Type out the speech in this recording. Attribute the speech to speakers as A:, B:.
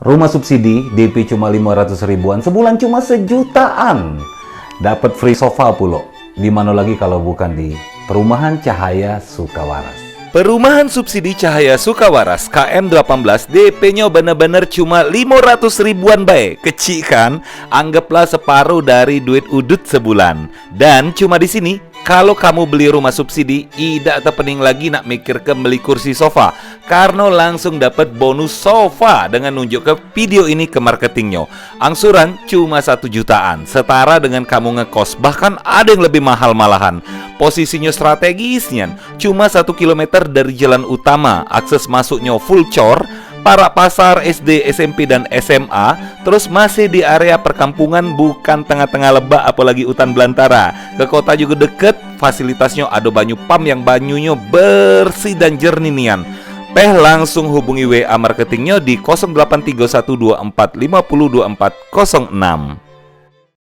A: Rumah subsidi, DP cuma 500 ribuan, sebulan cuma sejutaan. Dapat free sofa pula. Di mana lagi kalau bukan di Perumahan Cahaya Sukawaras.
B: Perumahan Subsidi Cahaya Sukawaras KM18 DP-nya bener-bener cuma 500 ribuan baik. Kecil kan? Anggaplah separuh dari duit udut sebulan. Dan cuma di sini kalau kamu beli rumah subsidi, tidak terpening lagi nak mikir ke beli kursi sofa, karena langsung dapat bonus sofa dengan nunjuk ke video ini ke marketingnya. Angsuran cuma 1 jutaan, setara dengan kamu ngekos, bahkan ada yang lebih mahal malahan. Posisinya strategisnya, cuma 1 kilometer dari jalan utama, akses masuknya full cor, para pasar SD, SMP, dan SMA, terus masih di area perkampungan, bukan tengah-tengah lebak apalagi hutan belantara. Ke kota juga deket, fasilitasnya ada banyu pam yang banyunya bersih dan jernih nian. Langsung hubungi WA marketingnya di 083124502406.